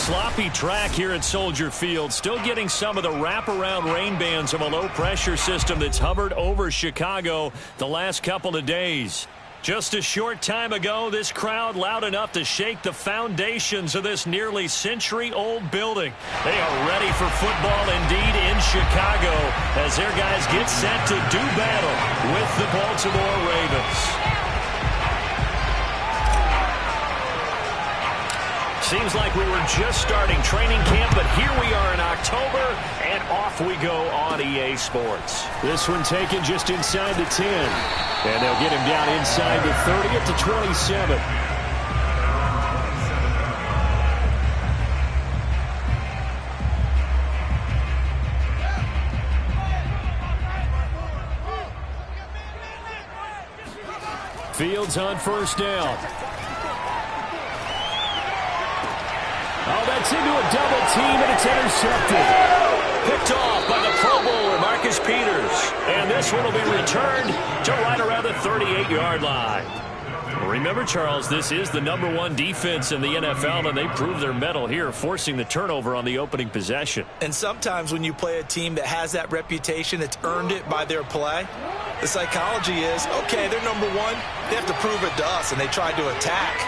sloppy track here at Soldier Field. Still getting some of the wraparound rain bands of a low-pressure system that's hovered over Chicago the last couple of days. Just a short time ago, this crowd loud enough to shake the foundations of this nearly century-old building. They are ready for football indeed in Chicago as their guys get set to do battle with the Baltimore Ravens. Seems like we were just starting training camp, but here we are in October, and off we go on EA Sports. This one taken just inside the 10. And they'll get him down inside the 30 at the 27. Fields on first down. Oh, that's into a double team, and it's intercepted. Picked off by the Pro Bowler, Marcus Peters. And this one will be returned to right around the 38-yard line. Remember, Charles, this is the #1 defense in the NFL, and they prove their mettle here, forcing the turnover on the opening possession. And sometimes when you play a team that has that reputation, it's earned it by their play. The psychology is, okay, they're #1. They have to prove it to us, and they tried to attack.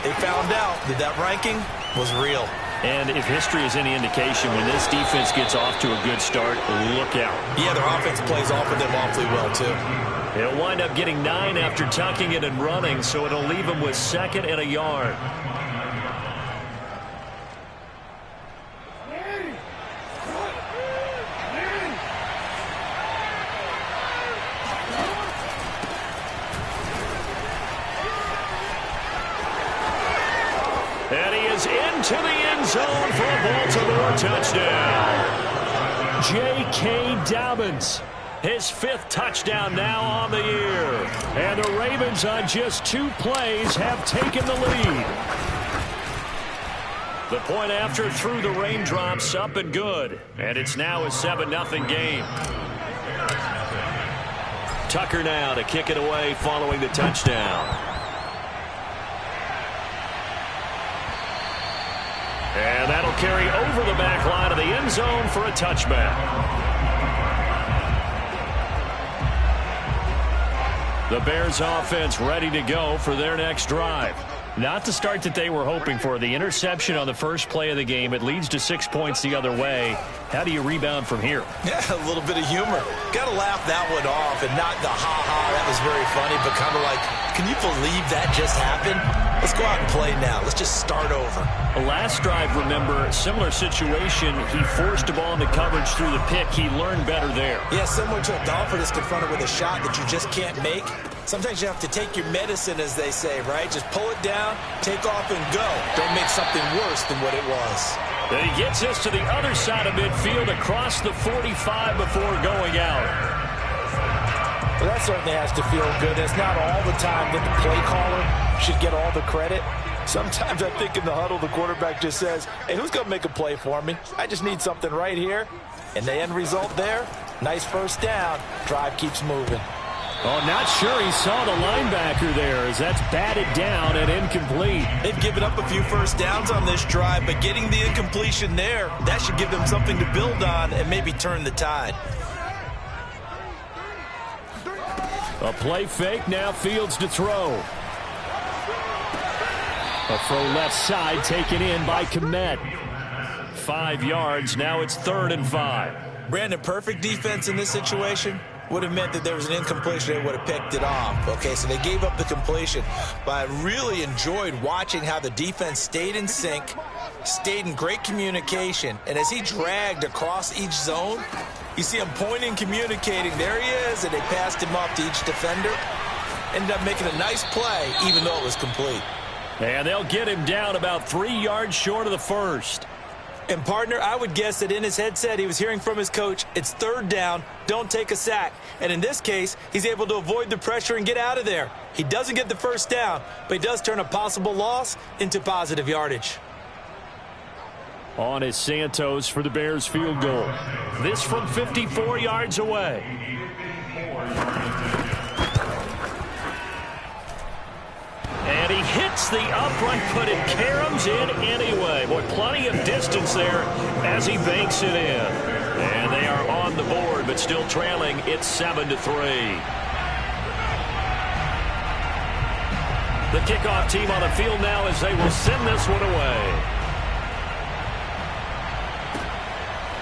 They found out that that ranking was real. And if history is any indication, when this defense gets off to a good start, look out. Yeah, their offense plays off of them awfully well, too. He'll wind up getting 9 after tucking it and running, so it'll leave him with 2nd and a yard. And he is into the end zone for a Baltimore touchdown. J.K. Dobbins, his 5th touchdown now on the year. And the Ravens on just 2 plays have taken the lead. The point after through the raindrops, up and good. And it's now a 7-0 game. Tucker now to kick it away following the touchdown. And that'll carry over the back line of the end zone for a touchback. The Bears offense ready to go for their next drive. Not the start that they were hoping for. The interception on the first play of the game. It leads to 6 points the other way. How do you rebound from here? Yeah, a little bit of humor. Got to laugh that one off and not the ha-ha. That was very funny, but kind of like, can you believe that just happened? Let's go out and play now. Let's just start over. Last drive, remember, similar situation. He forced a ball into coverage through the pick. He learned better there. Yeah, similar to a golfer that's confronted with a shot that you just can't make. Sometimes you have to take your medicine, as they say, right? Just pull it down, take off, and go. Don't make something worse than what it was. Then he gets us to the other side of midfield across the 45 before going out. Well, that certainly has to feel good. It's not all the time that the play caller should get all the credit. Sometimes I think in the huddle, the quarterback just says, hey, who's going to make a play for me? I just need something right here. And the end result there, nice first down. Drive keeps moving. Oh, not sure he saw the linebacker there as that's batted down and incomplete. They've given up a few first downs on this drive, but getting the incompletion there, that should give them something to build on and maybe turn the tide. A play fake, now Fields to throw. A throw left side taken in by Kmet. 5 yards, now it's 3rd and 5. Brandon, perfect defense in this situation would have meant that there was an incompletion. They would have picked it off. Okay, so they gave up the completion. But I really enjoyed watching how the defense stayed in sync, stayed in great communication. And as he dragged across each zone, you see him pointing, communicating. There he is, and they passed him off to each defender. Ended up making a nice play, even though it was complete. And they'll get him down about 3 yards short of the first. And, partner, I would guess that in his headset he was hearing from his coach, it's 3rd down, don't take a sack. And in this case, he's able to avoid the pressure and get out of there. He doesn't get the first down, but he does turn a possible loss into positive yardage. On is Santos for the Bears field goal. This from 54 yards away. And he hits the upright, but it caroms in anyway. Boy, plenty of distance there as he banks it in. And they are on the board, but still trailing. It's 7-3. The kickoff team on the field now as they will send this one away.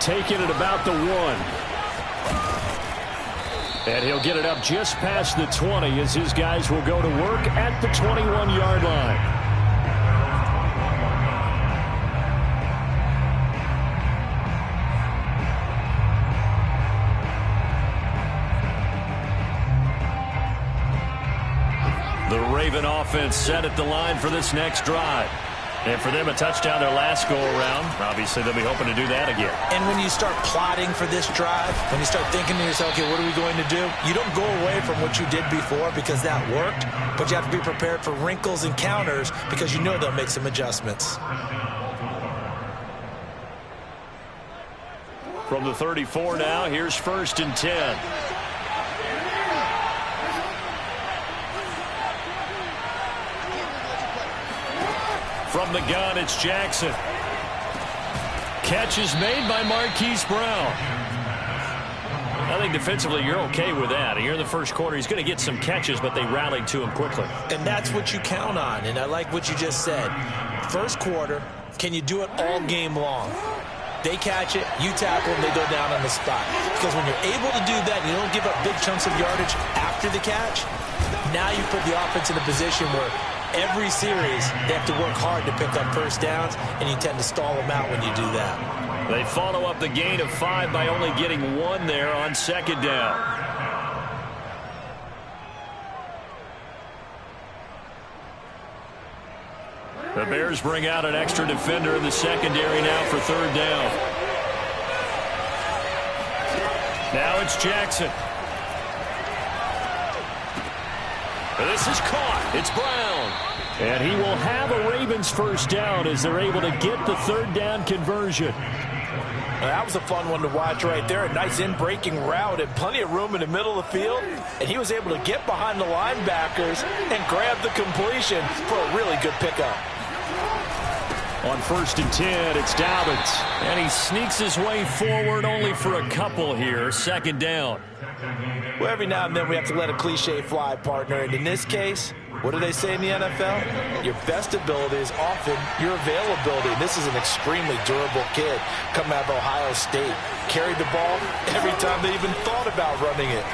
Taking it about the 1. And he'll get it up just past the 20 as his guys will go to work at the 21-yard line. The Raven offense set at the line for this next drive. And for them, a touchdown their last go-around. Obviously, they'll be hoping to do that again. And when you start plotting for this drive, when you start thinking to yourself, okay, what are we going to do? You don't go away from what you did before because that worked, but you have to be prepared for wrinkles and counters because you know they'll make some adjustments. From the 34 now, here's 1st and 10. From the gun, it's Jackson. Catch is made by Marquise Brown. I think defensively you're okay with that. Here in the first quarter, he's going to get some catches, but they rallied to him quickly. And that's what you count on, and I like what you just said. First quarter, can you do it all game long? They catch it, you tackle them, they go down on the spot. Because when you're able to do that, you don't give up big chunks of yardage after the catch, now you put the offense in a position where every series, they have to work hard to pick up first downs, and you tend to stall them out when you do that. They follow up the gain of 5 by only getting 1 there on 2nd down. The Bears bring out an extra defender in the secondary now for 3rd down. Now it's Jackson. This is caught. It's Brown. And he will have a Ravens first down as they're able to get the 3rd down conversion. That was a fun one to watch right there. A nice in-breaking route and plenty of room in the middle of the field. And he was able to get behind the linebackers and grab the completion for a really good pickup. On 1st and 10, it's Dobbins. And he sneaks his way forward only for a couple here. 2nd down. Well, every now and then we have to let a cliche fly, partner. And in this case, what do they say in the NFL? Your best ability is often your availability. And this is an extremely durable kid coming out of Ohio State. Carried the ball every time they even thought about running it.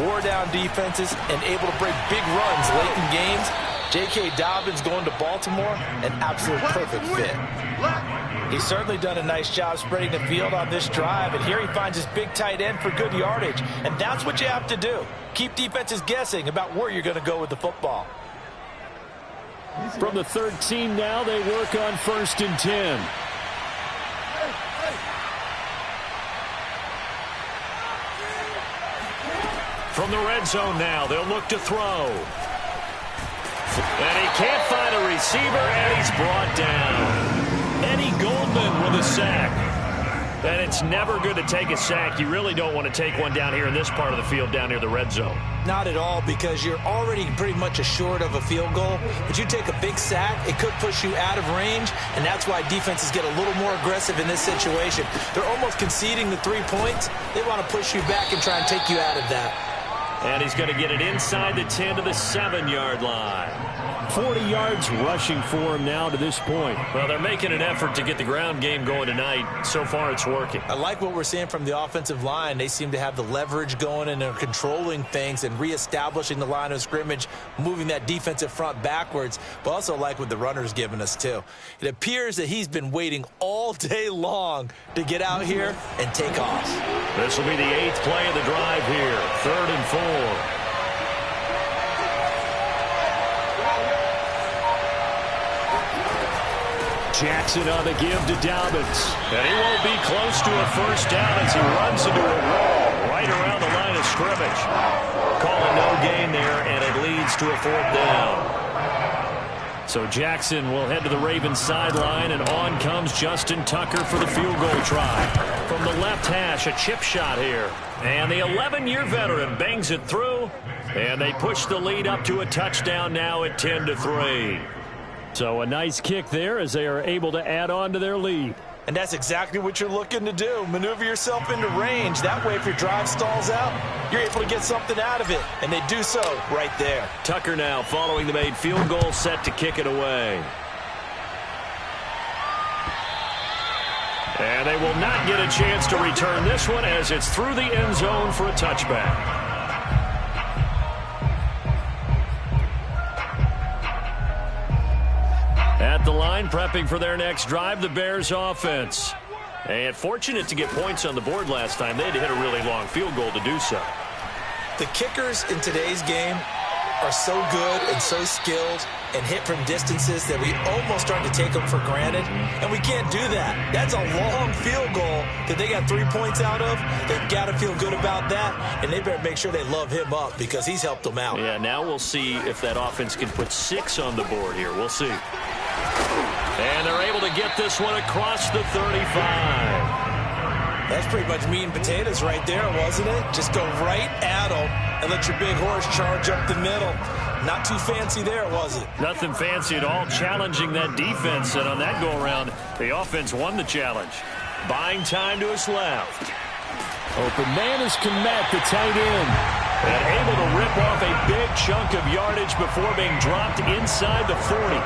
Wore down defenses and able to break big runs late in games. J.K. Dobbins going to Baltimore, an absolute perfect fit. He's certainly done a nice job spreading the field on this drive, and here he finds his big tight end for good yardage. And that's what you have to do. Keep defenses guessing about where you're going to go with the football. From the 13 now, they work on 1st and 10. From the red zone now, they'll look to throw. And he can't find a receiver, and he's brought down. Eddie Goldman with a sack. And it's never good to take a sack. You really don't want to take one down here in this part of the field down near the red zone. Not at all, because you're already pretty much assured of a field goal. But you take a big sack, it could push you out of range, and that's why defenses get a little more aggressive in this situation. They're almost conceding the 3 points. They want to push you back and try and take you out of that. And he's going to get it inside the 10 to the 7-yard line. 40 yards rushing for him now to this point. Well, they're making an effort to get the ground game going tonight. So far, it's working. I like what we're seeing from the offensive line. They seem to have the leverage going, and they're controlling things and reestablishing the line of scrimmage, moving that defensive front backwards, but also like what the runner's giving us, too. It appears that he's been waiting all day long to get out here and take off. This will be the 8th play of the drive here. 3rd and 4. Jackson on the give to Dobbins. And he won't be close to a first down as he runs into a wall right around the line of scrimmage. Calling no gain there, and it leads to a 4th down. So Jackson will head to the Ravens sideline, and on comes Justin Tucker for the field goal try. From the left hash, a chip shot here. And the 11-year veteran bangs it through, And they push the lead up to a touchdown now at 10-3. So a nice kick there as they are able to add on to their lead. And that's exactly what you're looking to do. Maneuver yourself into range. That way, if your drive stalls out, you're able to get something out of it. And they do so right there. Tucker now following the made field goal, set to kick it away. And they will not get a chance to return this one as it's through the end zone for a touchback. At the line, prepping for their next drive, the Bears offense. And fortunate to get points on the board last time. They had to hit a really long field goal to do so. The kickers in today's game are so good and so skilled and hit from distances that we almost start to take them for granted. And we can't do that. That's a long field goal that they got 3 points out of. They've got to feel good about that. And they better make sure they love him up because he's helped them out. Yeah, now we'll see if that offense can put 6 on the board here. We'll see. And they're able to get this one across the 35. That's pretty much meat and potatoes right there, wasn't it? Just go right at them and let your big horse charge up the middle. Not too fancy there, was it? Nothing fancy at all, challenging that defense. And on that go-around, the offense won the challenge. Buying time to his left. Open man is Kmet, the tight end. And able to rip off a big chunk of yardage before being dropped inside the 40.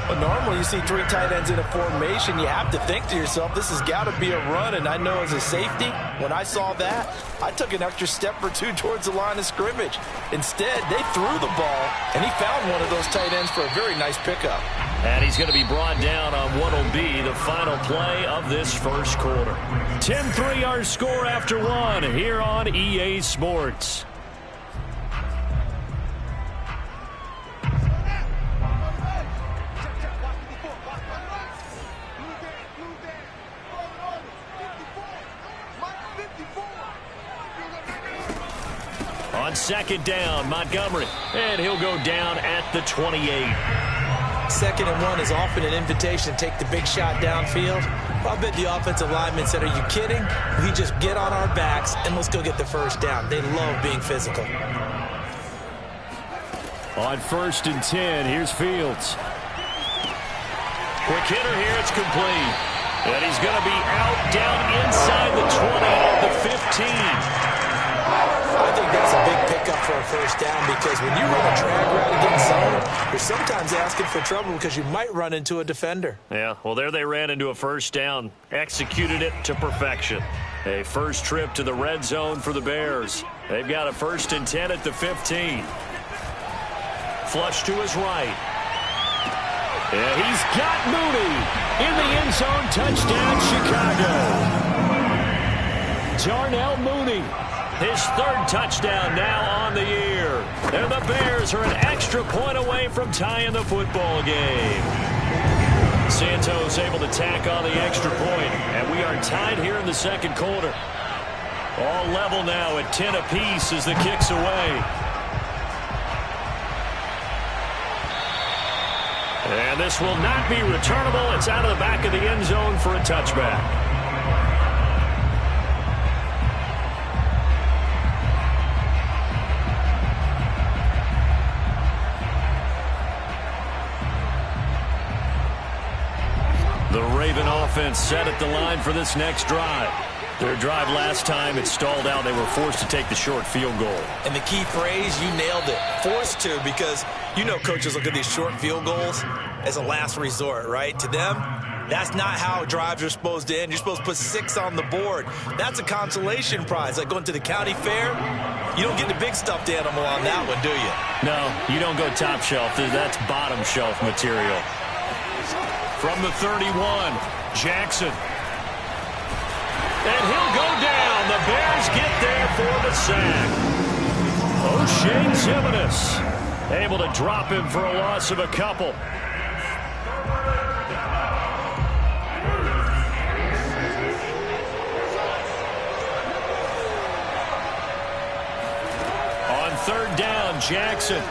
But normally you see 3 tight ends in a formation, you have to think to yourself, this has got to be a run. And I know as a safety, when I saw that, I took an extra step or 2 towards the line of scrimmage. Instead, they threw the ball, and he found one of those tight ends for a very nice pickup. And he's going to be brought down on what will be the final play of this first quarter. 10-3 our score after 1 here on EA Sports. On second down, Montgomery. And he'll go down at the 28. 2nd and 1 is often an invitation to take the big shot downfield. I bet the offensive lineman said, are you kidding? We just get on our backs and let's go get the first down. They love being physical. On 1st and 10, here's Fields. Quick hitter here, it's complete. And he's going to be out down inside the 20 at the 15. I think that's a big pickup for a first down because when you run a drag route against zone, you're sometimes asking for trouble because you might run into a defender. Yeah, well, there they ran into a first down, executed it to perfection. A first trip to the red zone for the Bears. They've got a 1st and 10 at the 15. Flush to his right. Yeah, he's got Mooney in the end zone. Touchdown, Chicago. Darnell Mooney. His 3rd touchdown now on the year. And the Bears are an extra point away from tying the football game. Santos able to tack on the extra point. And we are tied here in the 2nd quarter. All level now at 10 apiece as the kick's away. And this will not be returnable. It's out of the back of the end zone for a touchback. The Raven offense set at the line for this next drive. Their drive last time, it stalled out. They were forced to take the short field goal. And the key phrase, you nailed it. Forced to, because you know coaches look at these short field goals as a last resort, right? To them, that's not how drives are supposed to end. You're supposed to put 6 on the board. That's a consolation prize. Like going to the county fair, you don't get the big stuffed animal on that one, do you? No, you don't go top shelf. That's bottom shelf material. From the 31, Jackson. And he'll go down. The Bears get there for the sack. O'Shea Zimenez able to drop him for a loss of a couple. On 3rd down, Jackson.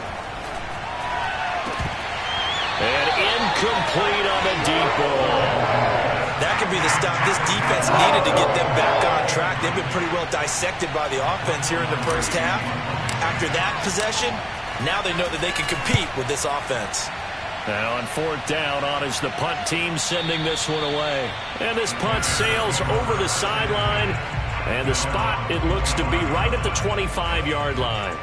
And incomplete on the deep ball. That could be the stuff this defense needed to get them back on track. They've been pretty well dissected by the offense here in the first half. After that possession, now they know that they can compete with this offense. And on fourth down, on is the punt team sending this one away. And this punt sails over the sideline. And the spot, it looks to be right at the 25-yard line.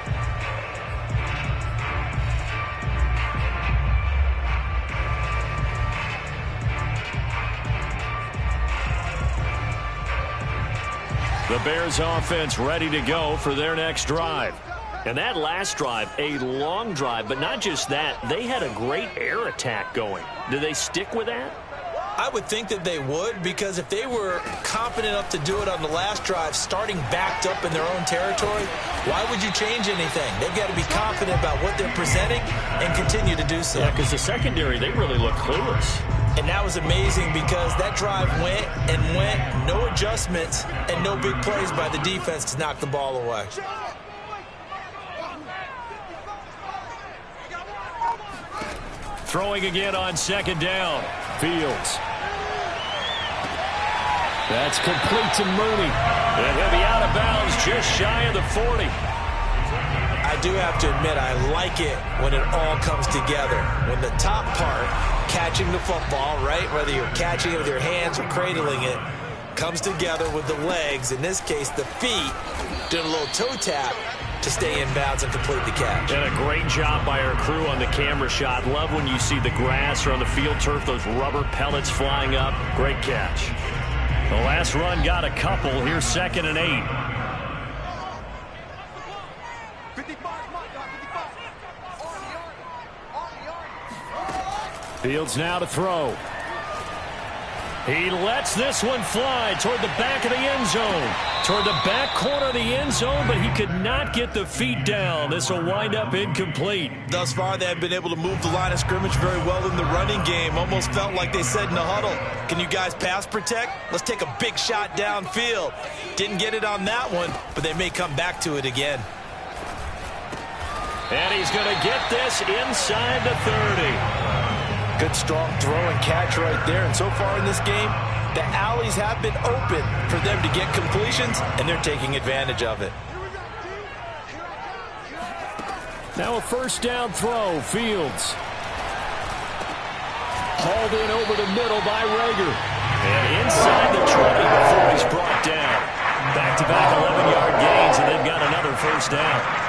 The Bears offense ready to go for their next drive. And that last drive, a long drive, but not just that, they had a great air attack going. Do they stick with that? I would think that they would, because if they were confident enough to do it on the last drive, starting backed up in their own territory, why would you change anything? They've got to be confident about what they're presenting and continue to do so. Yeah, because the secondary, they really look clueless. And that was amazing because that drive went and went, no adjustments, and no big plays by the defense to knock the ball away. Throwing again on second down. Fields. That's complete to Mooney. And he'll be out of bounds just shy of the 40. I do have to admit, I like it when it all comes together. When the top part, catching the football, right, whether you're catching it with your hands or cradling it, comes together with the legs, in this case the feet, doing a little toe tap to stay in bounds and complete the catch. And a great job by our crew on the camera shot. Love when you see the grass or on the field turf, those rubber pellets flying up. Great catch. The last run got a couple. Here's 2nd and 8. Fields now to throw. He lets this one fly toward the back of the end zone. Toward the back corner of the end zone, but he could not get the feet down. This will wind up incomplete. Thus far, they have been able to move the line of scrimmage very well in the running game. Almost felt like they said in the huddle, can you guys pass protect? Let's take a big shot downfield. Didn't get it on that one, but they may come back to it again. And he's going to get this inside the 30. Good strong throw and catch right there. And so far in this game, the alleys have been open for them to get completions, and they're taking advantage of it. Now a first down throw. Fields. Hauled in over the middle by Rager. And inside the 20 before he's brought down. Back-to-back 11-yard gains, and they've got another first down.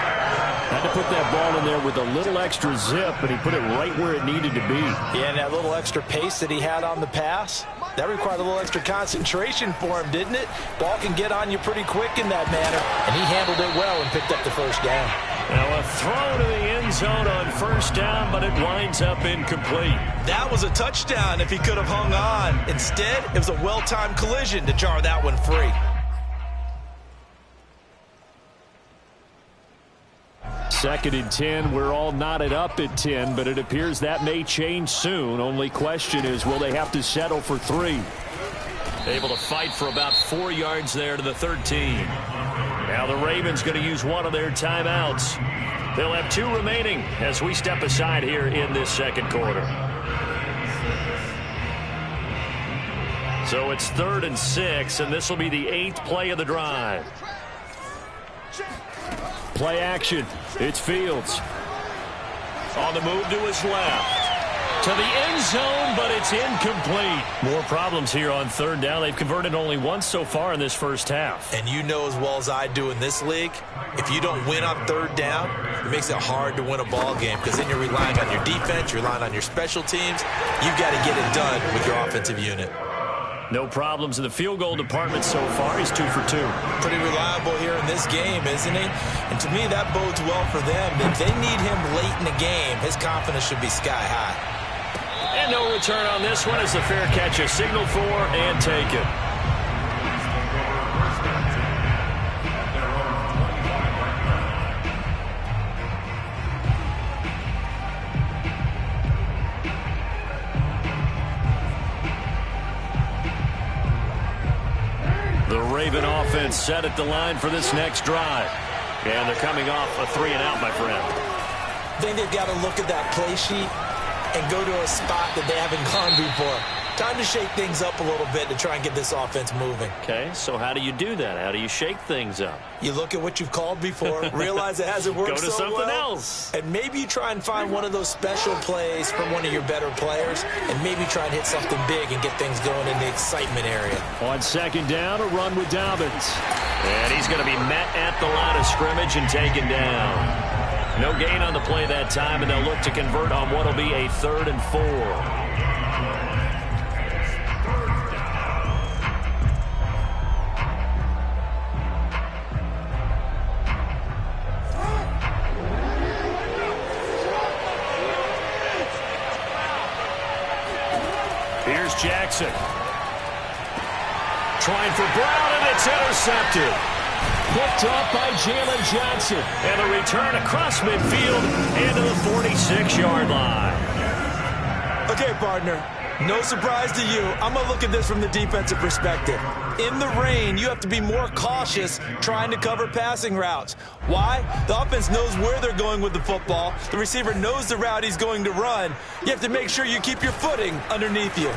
Had to put that ball in there with a little extra zip, but he put it right where it needed to be. Yeah, and that little extra pace that he had on the pass, that required a little extra concentration for him, didn't it? Ball can get on you pretty quick in that manner, and he handled it well and picked up the first down. Now a throw to the end zone on first down, but it winds up incomplete. That was a touchdown if he could have hung on. Instead, it was a well-timed collision to jar that one free. 2nd and 10. We're all knotted up at 10, but it appears that may change soon. Only question is, will they have to settle for 3? Able to fight for about 4 yards there to the 13. Now the Ravens going to use one of their timeouts. They'll have 2 remaining as we step aside here in this second quarter. So it's 3rd and 6, and this will be the 8th play of the drive. Play action. It's Fields. On the move to his left. To the end zone, but it's incomplete. More problems here on 3rd down. They've converted only once so far in this first half. And you know as well as I do in this league, if you don't win on 3rd down, it makes it hard to win a ball game because then you're relying on your defense, you're relying on your special teams. You've got to get it done with your offensive unit. No problems in the field goal department so far. He's 2 for 2. Pretty reliable here in this game, isn't he? And to me, that bodes well for them. If they need him late in the game, his confidence should be sky high. And no return on this one as the fair catch is signaled for and taken. The Raven offense set at the line for this next drive. And they're coming off a 3-and-out, my friend. I think they've got to look at that play sheet and go to a spot that they haven't gone before. Time to shake things up a little bit to try and get this offense moving. Okay, so how do you do that? How do you shake things up? You look at what you've called before, realize it hasn't worked Go to so something well, else. and maybe you try and find one of those special plays from one of your better players, and maybe try and hit something big and get things going in the excitement area. On second down, a run with Dobbins. And he's going to be met at the line of scrimmage and taken down. No gain on the play that time, and they'll look to convert on what will be a 3rd and 4. Here's Jackson. Trying for Brown, and it's intercepted. Picked up by Jalen Johnson. And a return across midfield into the 46-yard line. Okay, partner, no surprise to you. I'm going to look at this from the defensive perspective. In the rain, you have to be more cautious trying to cover passing routes. Why? The offense knows where they're going with the football. The receiver knows the route he's going to run. You have to make sure you keep your footing underneath you.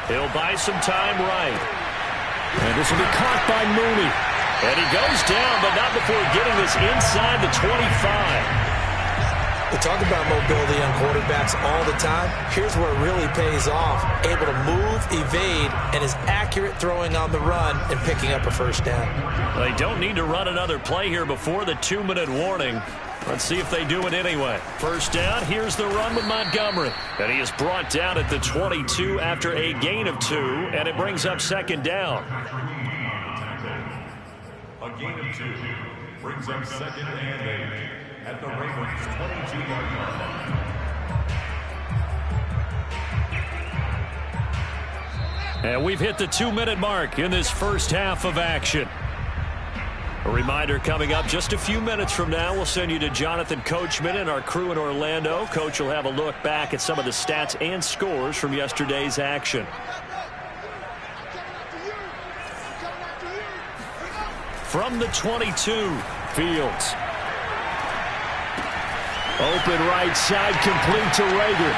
He'll buy some time right. And this will be caught by Mooney. And he goes down, but not before getting this inside the 25. We talk about mobility on quarterbacks all the time. Here's where it really pays off. Able to move, evade, and is accurate throwing on the run and picking up a first down. They don't need to run another play here before the 2-minute warning. Let's see if they do it anyway. First down, here's the run with Montgomery. And he is brought down at the 22 after a gain of 2, and it brings up second down. A gain of 2 brings up second and 8 at the Ravens' 22-yard line. And we've hit the 2-minute mark in this first half of action. A reminder coming up just a few minutes from now, we'll send you to Jonathan Coachman and our crew in Orlando. Coach will have a look back at some of the stats and scores from yesterday's action. From the 22, Fields. Open right side, complete to Rager.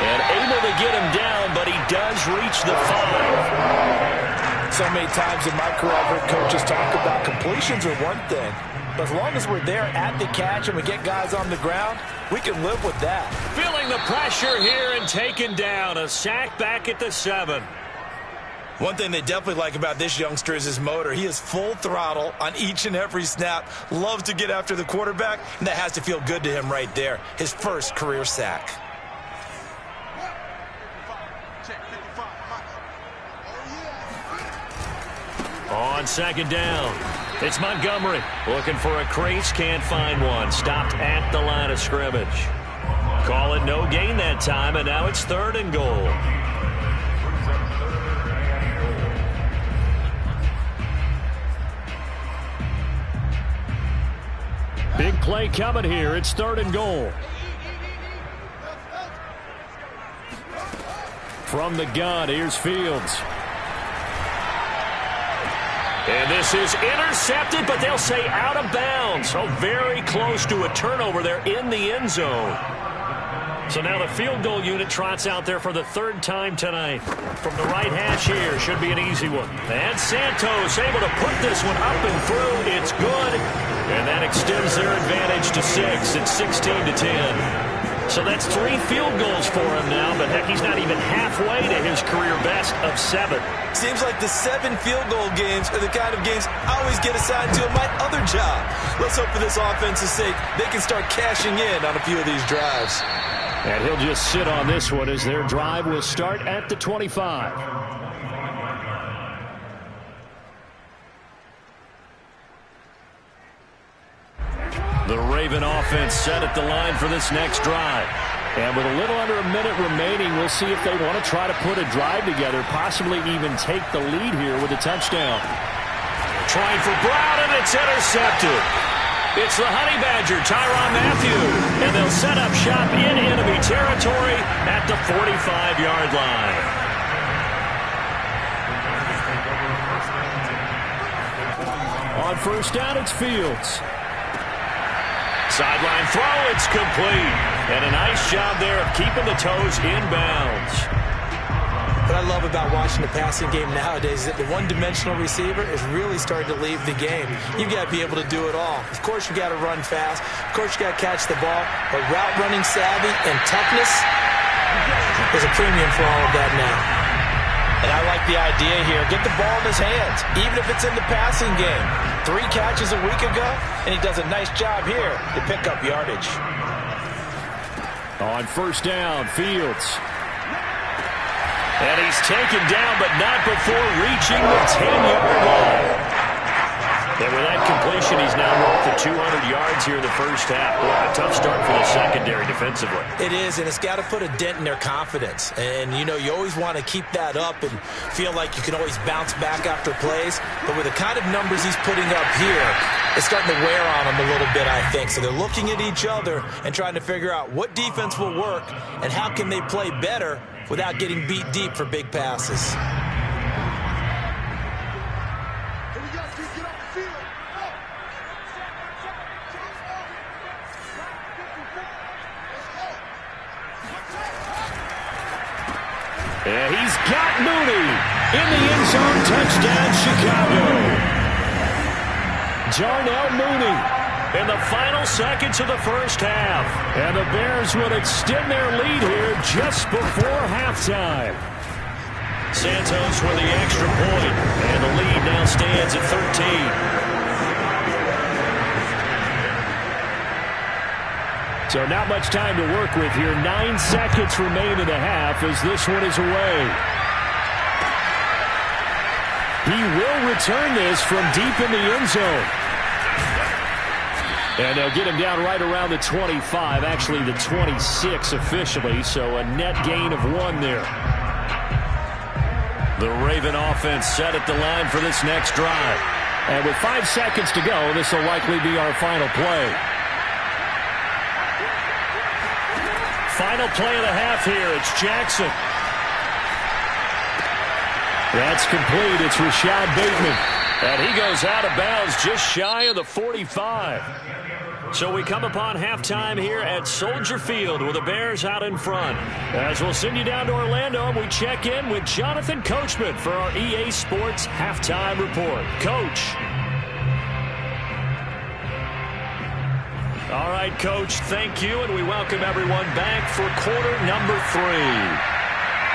And able to get him down, but he does reach the 5. So many times in my career, I've heard coaches talk about completions are one thing. But as long as we're there at the catch and we get guys on the ground, we can live with that. Feeling the pressure here and taken down. A sack back at the 7. One thing they definitely like about this youngster is his motor. He is full throttle on each and every snap, loves to get after the quarterback, and that has to feel good to him right there. His first career sack. On second down, it's Montgomery. Looking for a crease, can't find one. Stopped at the line of scrimmage. Call it no gain that time, and now it's 3rd and goal. Big play coming here. It's 3rd and goal. From the gun, here's Fields. And this is intercepted, but they'll say out of bounds. So very close to a turnover there in the end zone. So now the field goal unit trots out there for the 3rd time tonight. From the right hash here, should be an easy one. And Santos able to put this one up and through. It's good. And that extends their advantage to 6. It's 16-10. So that's 3 field goals for him now, but heck, he's not even halfway to his career best of 7. Seems like the 7 field goal games are the kind of games I always get assigned to in my other job. Let's hope for this offense's sake they can start cashing in on a few of these drives. And he'll just sit on this one as their drive will start at the 25. The Raven offense set at the line for this next drive. And with a little under a minute remaining, we'll see if they want to try to put a drive together, possibly even take the lead here with a touchdown. Trying for Brown, and it's intercepted. It's the Honey Badger, Tyrann Mathieu, and they'll set up shop in enemy territory at the 45-yard line. On first down, it's Fields. Sideline throw, it's complete. And a nice job there of keeping the toes in bounds. What I love about watching the passing game nowadays is that the one-dimensional receiver is really starting to leave the game. You've got to be able to do it all. Of course, you got to run fast. Of course, you got to catch the ball. But route running savvy and toughness, there's a premium for all of that now. And I like the idea here. Get the ball in his hands, even if it's in the passing game. 3 catches a week ago, and he does a nice job here to pick up yardage. On first down, Fields. And he's taken down, but not before reaching the 10-yard line. And with that completion, he's now north of 200 yards here in the first half. Boy, a tough start for the secondary defensively. It is, and it's got to put a dent in their confidence. And, you know, you always want to keep that up and feel like you can always bounce back after plays. But with the kind of numbers he's putting up here, it's starting to wear on them a little bit, I think. So they're looking at each other and trying to figure out what defense will work and how can they play better without getting beat deep for big passes. And he's got Mooney in the end zone. Touchdown, Chicago. Darnell Mooney in the final seconds of the first half. And the Bears would extend their lead here just before halftime. Santos with the extra point, and the lead now stands at 13. So not much time to work with here. 9 seconds remain in the half as this one is away. He will return this from deep in the end zone. And they'll get him down right around the 25, actually the 26 officially, so a net gain of 1 there. The Raven offense set at the line for this next drive. And with 5 seconds to go, this will likely be our final play. Final play of the half here. It's Jackson. That's complete. It's Rashad Bateman. And he goes out of bounds just shy of the 45. So we come upon halftime here at Soldier Field with the Bears out in front. As we'll send you down to Orlando, and we check in with Jonathan Coachman for our EA Sports Halftime Report. Coach. All right, Coach, thank you, and we welcome everyone back for quarter number 3.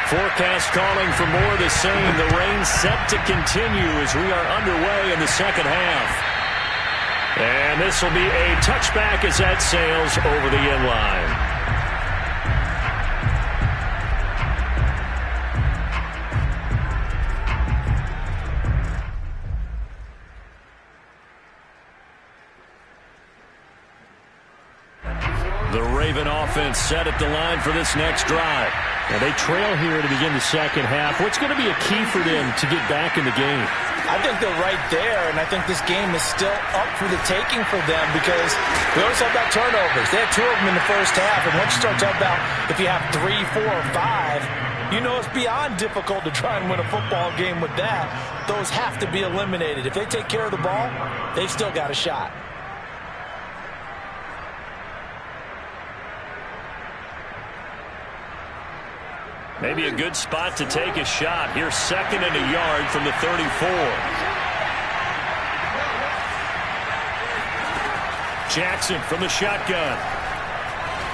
Forecast calling for more of the same. The rain set to continue as we are underway in the second half. And this will be a touchback as that sails over the end line. The Raven offense set at the line for this next drive. And they trail here to begin the second half. What's going to be a key for them to get back in the game? I think they're right there, and I think this game is still up for the taking for them because we always talk about turnovers. They had 2 of them in the first half, and once you start talking about if you have 3, 4, or 5, you know it's beyond difficult to try and win a football game with that. Those have to be eliminated. If they take care of the ball, they've still got a shot. Maybe a good spot to take a shot. Here's 2nd and a yard from the 34. Jackson from the shotgun.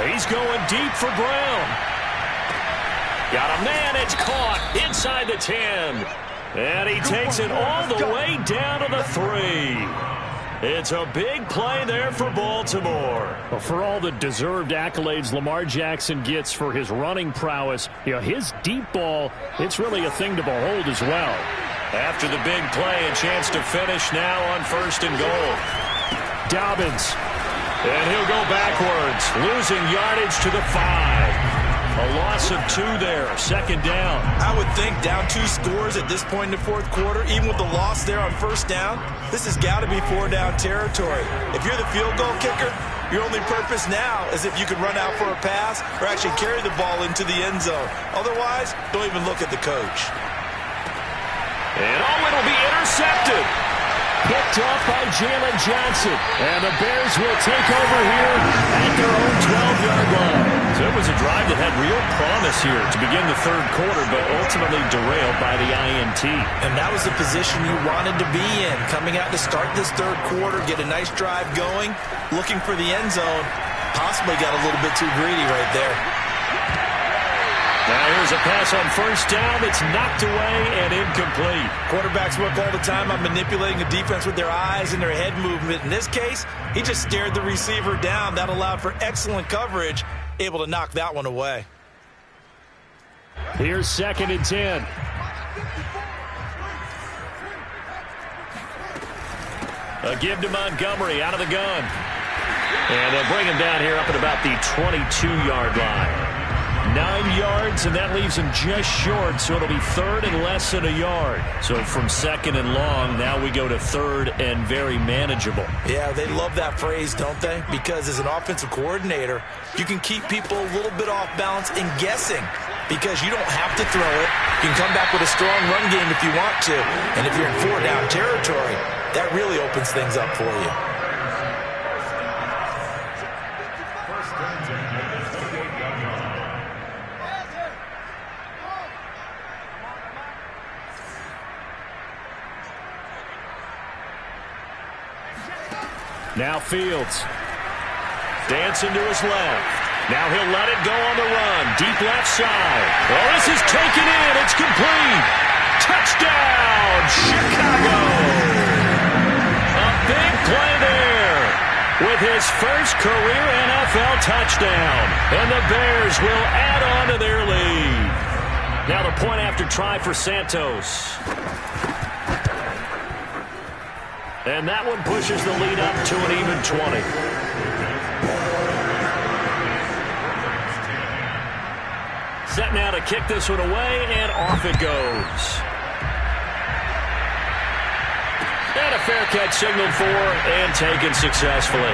He's going deep for Brown. Got a man. It's caught inside the 10. And he takes it all the way down to the 3. It's a big play there for Baltimore. Well, for all the deserved accolades Lamar Jackson gets for his running prowess, you know, his deep ball, it's really a thing to behold as well. After the big play, a chance to finish now on 1st and goal. Dobbins. And he'll go backwards, losing yardage to the 5. A loss of 2 there, 2nd down. I would think down 2 scores at this point in the 4th quarter, even with the loss there on 1st down, this has got to be 4-down territory. If you're the field goal kicker, your only purpose now is if you can run out for a pass or actually carry the ball into the end zone. Otherwise, don't even look at the coach. And it'll be intercepted. Picked up by Jalen Johnson. And the Bears will take over here at their own 12-yard line. So it was a drive that had real promise here to begin the third quarter, but ultimately derailed by the INT. And that was the position you wanted to be in. Coming out to start this third quarter, get a nice drive going, looking for the end zone. Possibly got a little bit too greedy right there. Now here's a pass on first down that's knocked away and incomplete. Quarterbacks work all the time on manipulating the defense with their eyes and their head movement. In this case, he just stared the receiver down. That allowed for excellent coverage, able to knock that one away. Here's 2nd and 10. A give to Montgomery out of the gun. And they'll bring him down here up at about the 22-yard line. 9 yards, and that leaves him just short, so it'll be 3rd and less than a yard. So from 2nd and long, now we go to 3rd and very manageable. Yeah, they love that phrase, don't they? Because as an offensive coordinator, you can keep people a little bit off balance and guessing because you don't have to throw it. You can come back with a strong run game if you want to. And if you're in 4-down territory, that really opens things up for you. Now Fields. Dancing to his left. Now he'll let it go on the run. Deep left side. Oh, this is taken in. It's complete. Touchdown, Chicago. A big play there with his first career NFL touchdown. And the Bears will add on to their lead. Now the point after try for Santos. And that one pushes the lead up to an even 20. Set now to kick this one away, and off it goes. And a fair catch signaled for and taken successfully.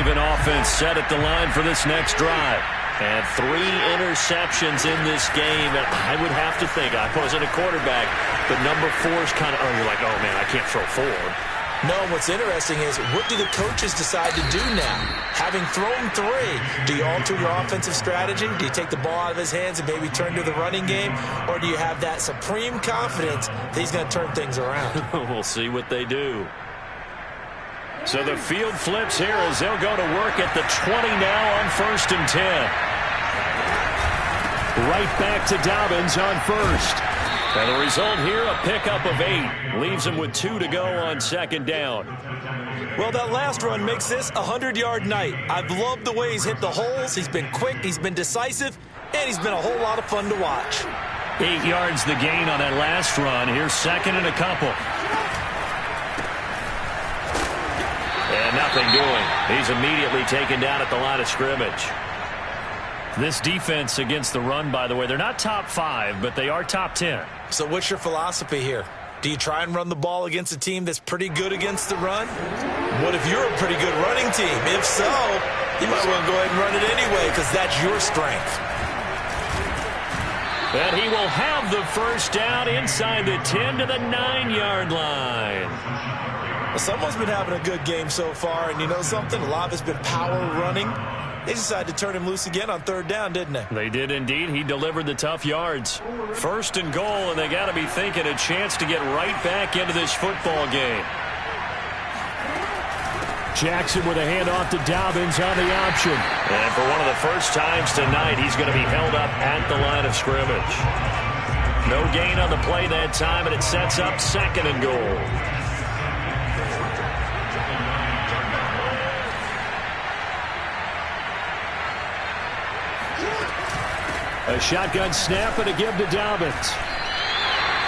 Offense set at the line for this next drive. And 3 interceptions in this game. And I would have to think, I wasn't a quarterback, but number 4 is kind of, you're like, oh, man, I can't throw 4. No, what's interesting is, what do the coaches decide to do now? Having thrown 3, do you alter your offensive strategy? Do you take the ball out of his hands and maybe turn to the running game? Or do you have that supreme confidence that he's going to turn things around? We'll see what they do. So the field flips here as they'll go to work at the 20 now on 1st and 10. Right back to Dobbins on first. And the result here, a pickup of 8. Leaves him with 2 to go on 2nd down. Well, that last run makes this a 100-yard night. I've loved the way he's hit the holes. He's been quick, he's been decisive, and he's been a whole lot of fun to watch. 8 yards the gain on that last run. Here's 2nd and a couple. And nothing doing. He's immediately taken down at the line of scrimmage. This defense against the run, by the way, they're not top 5, but they are top 10. So what's your philosophy here? Do you try and run the ball against a team that's pretty good against the run? What if you're a pretty good running team? If so, you might want to go ahead and run it anyway because that's your strength. And he will have the first down inside the 10 to the 9-yard line. Well, someone's been having a good game so far, and you know something? A lot of it's been power running. They decided to turn him loose again on 3rd down, didn't they? They did indeed. He delivered the tough yards. 1st and goal, and they got to be thinking a chance to get right back into this football game. Jackson with a handoff to Dobbins on the option. And for one of the first times tonight, he's going to be held up at the line of scrimmage. No gain on the play that time, and it sets up 2nd and goal. A shotgun snap and a give to Dobbins.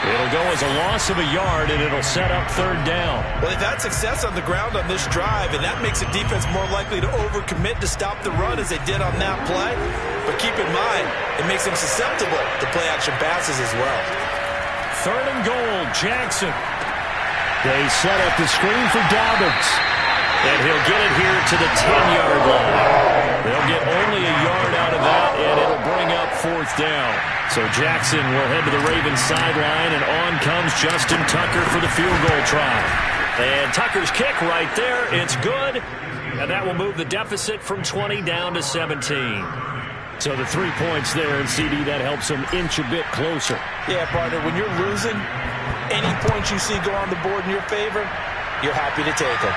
It'll go as a loss of a yard, and it'll set up 3rd down. Well, they've had success on the ground on this drive, and that makes a defense more likely to overcommit to stop the run as they did on that play. But keep in mind, it makes them susceptible to play-action passes as well. 3rd and goal, Jackson. They set up the screen for Dobbins. And he'll get it here to the 10-yard line. They'll get only a yard out of that, and it'll bring up 4th down. So Jackson will head to the Ravens sideline, and on comes Justin Tucker for the field goal try. And Tucker's kick right there. It's good, and that will move the deficit from 20 down to 17. So the 3 points there, and CD, that helps them inch a bit closer. Yeah, partner, when you're losing, any points you see go on the board in your favor, you're happy to take them.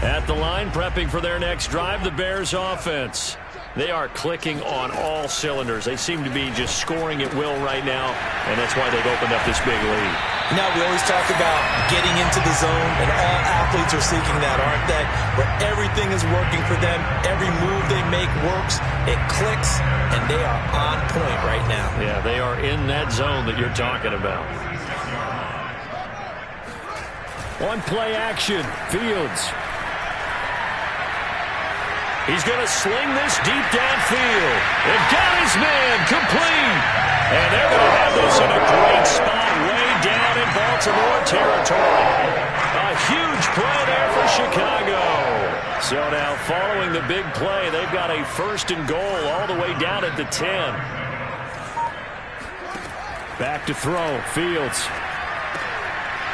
At the line, prepping for their next drive, the Bears offense. They are clicking on all cylinders. They seem to be just scoring at will right now, and that's why they've opened up this big lead. Now, we always talk about getting into the zone, and all athletes are seeking that, aren't they? Where everything is working for them, every move they make works, it clicks, and they are on point right now. Yeah, they are in that zone that you're talking about. On play action, Fields. He's going to sling this deep downfield. And got his man complete. And they're going to have this in a great spot way down in Baltimore territory. A huge play there for Chicago. So now following the big play, they've got a 1st and goal all the way down at the 10. Back to throw, Fields.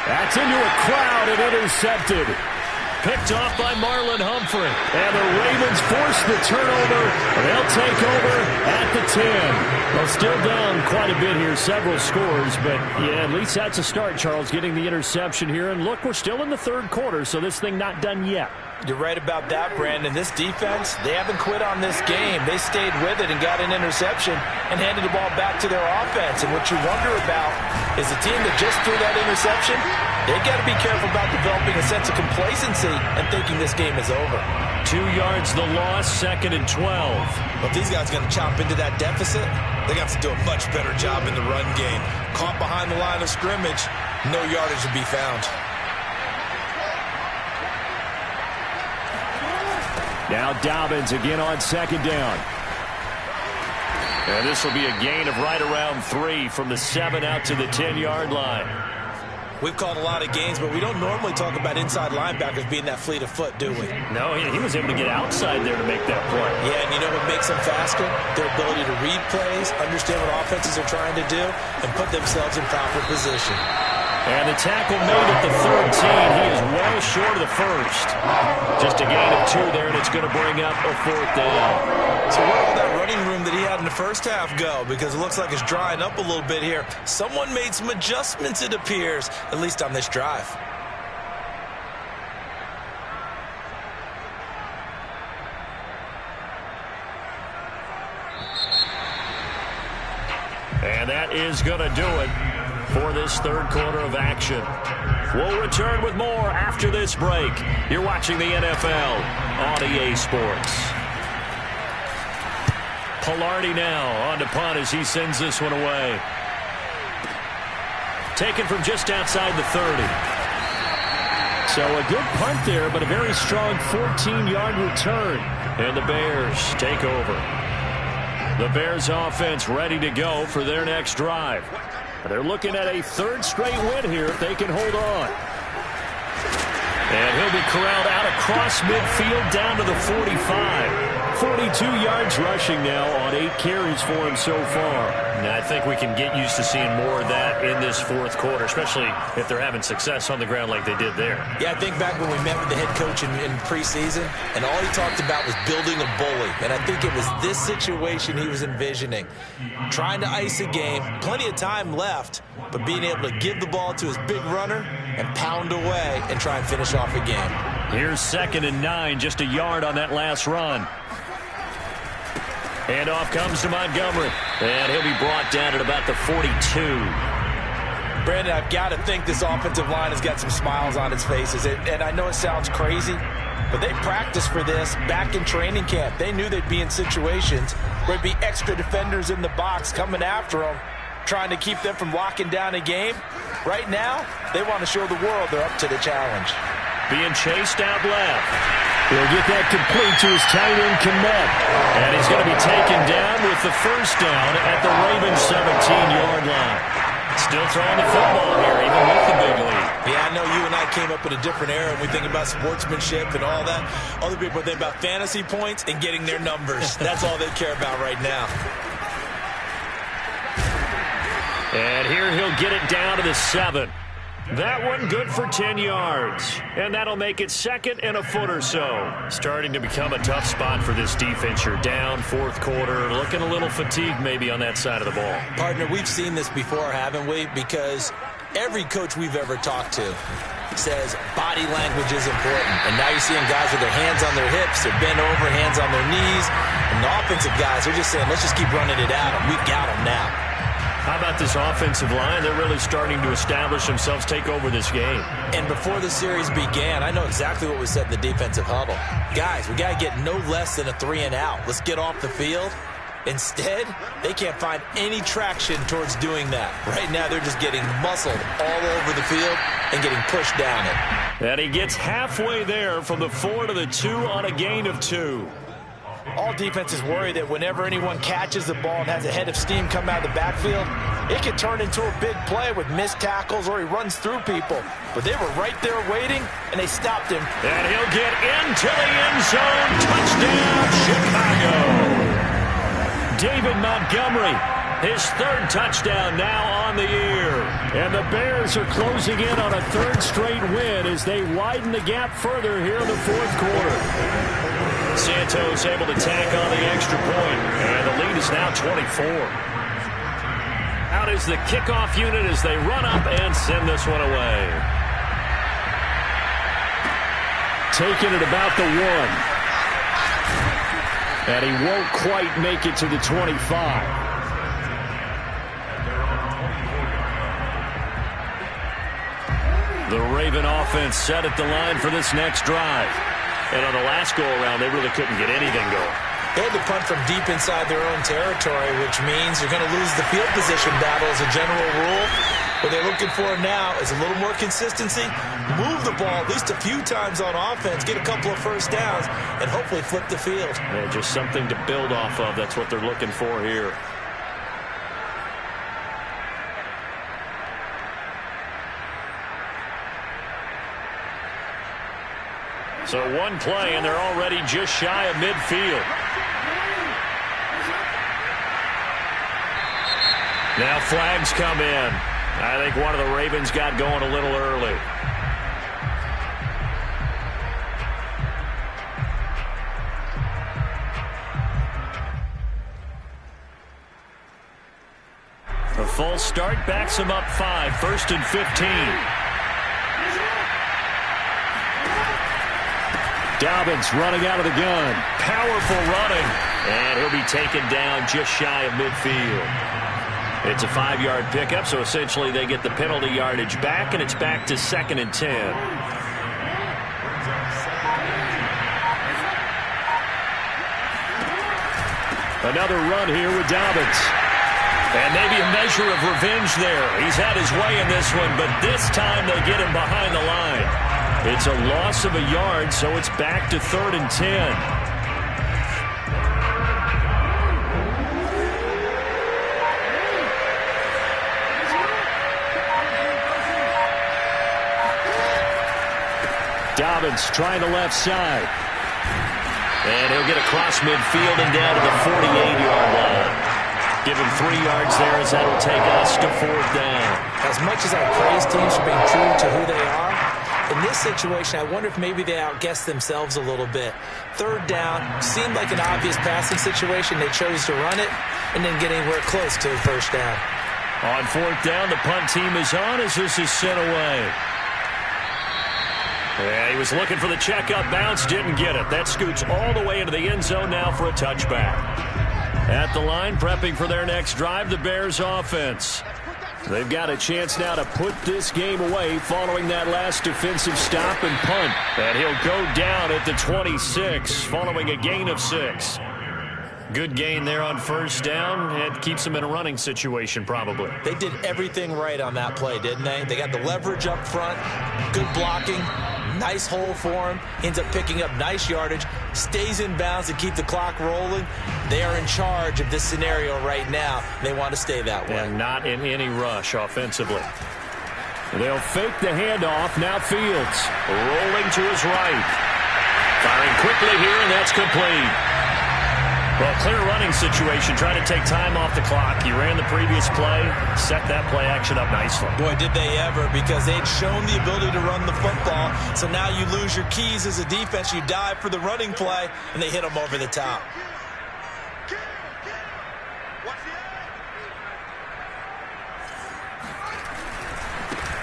That's into a crowd and intercepted. Picked off by Marlon Humphrey. And the Ravens force the turnover. They'll take over at the 10. Well, still down quite a bit here, several scores. But, yeah, at least that's a start, Charles, getting the interception here. And, look, we're still in the 3rd quarter, so this thing not done yet. You're right about that, Brandon. This defense, they haven't quit on this game. They stayed with it and got an interception and handed the ball back to their offense. And what you wonder about is the team that just threw that interception, they got to be careful about developing a sense of complacency and thinking this game is over. 2 yards the loss, 2nd and 12. But if these guys are going to chop into that deficit, they got to do a much better job in the run game. Caught behind the line of scrimmage, no yardage to be found. Now Dobbins again on 2nd down. And this will be a gain of right around 3 from the 7 out to the 10-yard line. We've called a lot of gains, but we don't normally talk about inside linebackers being that fleet of foot, do we? No, he was able to get outside there to make that play. Yeah, and you know what makes them faster? Their ability to read plays, understand what offenses are trying to do, and put themselves in proper position. And the tackle made at the 13. He is well short of the 1st. Just a gain of 2 there, and it's going to bring up a 4th down. So where all that running room that he had in the first half go? Because it looks like it's drying up a little bit here. Someone made some adjustments, it appears, at least on this drive. And that is going to do it for this 3rd quarter of action. We'll return with more after this break. You're watching the NFL on EA Sports. Palardy now on to punt as he sends this one away. Taken from just outside the 30. So a good punt there, but a very strong 14-yard return. And the Bears take over. The Bears offense ready to go for their next drive. They're looking at a 3rd straight win here if they can hold on. And he'll be corralled out across midfield down to the 45. 42 yards rushing now on 8 carries for him so far. And I think we can get used to seeing more of that in this 4th quarter, especially if they're having success on the ground like they did there. Yeah, I think back when we met with the head coach in preseason, and all he talked about was building a bully. And I think it was this situation he was envisioning. Trying to ice a game, plenty of time left, but being able to give the ball to his big runner and pound away and try and finish off a game. Here's 2nd and 9, just a yard on that last run. And off comes to Montgomery. And he'll be brought down at about the 42. Brandon, I've got to think this offensive line has got some smiles on its faces. And I know it sounds crazy, but they practiced for this back in training camp. They knew they'd be in situations where there'd be extra defenders in the box coming after them, trying to keep them from locking down a game. Right now, they want to show the world they're up to the challenge. being chased out left. He'll get that complete to his tight end, Kmet. And he's going to be taken down with the first down at the Ravens 17-yard line. Still throwing the football here, even with the big lead. Yeah, I know you and I came up in a different era, and we think about sportsmanship and all that. Other people think about fantasy points and getting their numbers. That's all they care about right now. And here he'll get it down to the 7. That one good for 10 yards. And that'll make it second and a foot or so. Starting to become a tough spot for this defense. You're down fourth quarter. Looking a little fatigued maybe on that side of the ball. Partner, we've seen this before, haven't we? Because every coach we've ever talked to says body language is important. And now you're seeing guys with their hands on their hips. They're bent over, hands on their knees. And the offensive guys, they're just saying, let's just keep running it at them. We've got them now. How about this offensive line? They're really starting to establish themselves, take over this game. And before the series began, I know exactly what was said in the defensive huddle. Guys, we got to get no less than a 3-and-out. Let's get off the field. Instead, they can't find any traction towards doing that. Right now, they're just getting muscled all over the field and getting pushed down it. And he gets halfway there from the 4 to the 2 on a gain of 2. All defenses worry that whenever anyone catches the ball and has a head of steam come out of the backfield, it can turn into a big play with missed tackles or he runs through people. But they were right there waiting, and they stopped him. And he'll get into the end zone. Touchdown, Chicago. David Montgomery, his third touchdown now on the year. And the Bears are closing in on a third straight win as they widen the gap further here in the fourth quarter. Santos able to tack on the extra point, and the lead is now 24. Out is the kickoff unit as they run up and send this one away. Taking it about the 1. And he won't quite make it to the 25. The Raven offense set at the line for this next drive. And on the last go-around, they really couldn't get anything going. They had to punt from deep inside their own territory, which means you're going to lose the field position battle as a general rule. What they're looking for now is a little more consistency, move the ball at least a few times on offense, get a couple of first downs, and hopefully flip the field. Yeah, just something to build off of. That's what they're looking for here. So one play, and they're already just shy of midfield. Now flags come in. I think one of the Ravens got going a little early. A false start backs him up 5, 1st and 15. Dobbins running out of the gun. Powerful running. And he'll be taken down just shy of midfield. It's a 5-yard pickup, so essentially they get the penalty yardage back, and it's back to 2nd and 10. Another run here with Dobbins. And maybe a measure of revenge there. He's had his way in this one, but this time they get him behind the line. It's a loss of a yard, so it's back to 3rd and 10. Dobbins trying the left side. And he'll get across midfield and down to the 48-yard line. Give him 3 yards there as that'll take us to 4th down. As much as I praise teams for being true to who they are, in this situation, I wonder if maybe they outguessed themselves a little bit. 3rd down seemed like an obvious passing situation. They chose to run it and then get anywhere close to a first down. On 4th down, the punt team is on as this is sent away. Yeah, he was looking for the checkup bounce, didn't get it. That scoots all the way into the end zone now for a touchback. At the line, prepping for their next drive, the Bears offense. They've got a chance now to put this game away following that last defensive stop and punt. And he'll go down at the 26 following a gain of 6. Good gain there on first down. It keeps them in a running situation probably. They did everything right on that play, didn't they? They got the leverage up front, good blocking, nice hole for him, ends up picking up nice yardage, stays in bounds to keep the clock rolling. They are in charge of this scenario right now. They want to stay that way. And not in any rush offensively. They'll fake the handoff. Now Fields rolling to his right. Firing quickly here, and that's complete. Well, clear running situation. Trying to take time off the clock. He ran the previous play, set that play action up nicely. Boy, did they ever, because they'd shown the ability to run the football. So now you lose your keys as a defense. You dive for the running play, and they hit them over the top.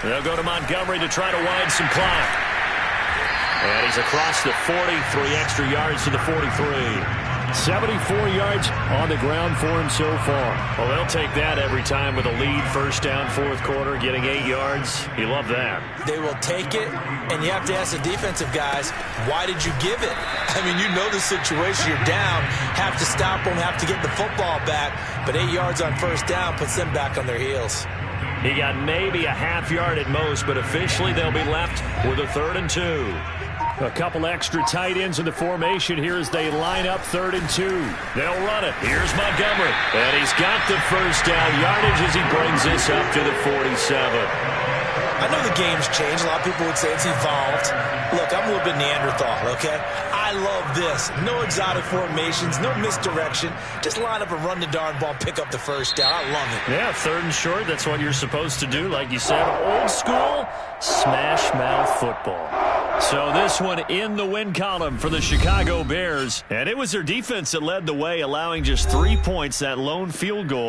They'll go to Montgomery to try to wind some clock. And he's across the 40, 3 extra yards to the 43. 74 yards on the ground for him so far. Well, they'll take that every time with a lead, first down, fourth quarter, getting 8 yards. You love that. They will take it, and you have to ask the defensive guys, why did you give it? I mean, you know the situation. You're down, have to stop them, have to get the football back, but 8 yards on first down puts them back on their heels. He got maybe a half yard at most, but officially they'll be left with a 3rd and 2. A couple extra tight ends in the formation here as they line up 3rd and 2. They'll run it. Here's Montgomery. And he's got the first down yardage as he brings this up to the 47. I know the game's changed. A lot of people would say it's evolved. Look, I'm a little bit Neanderthal, okay? I love this. No exotic formations, no misdirection. Just line up and run the darn ball, pick up the first down. I love it. Yeah, 3rd and short. That's what you're supposed to do. Like you said, old school, smash mouth football. So this one in the win column for the Chicago Bears. And it was their defense that led the way, allowing just 3 points, that lone field goal.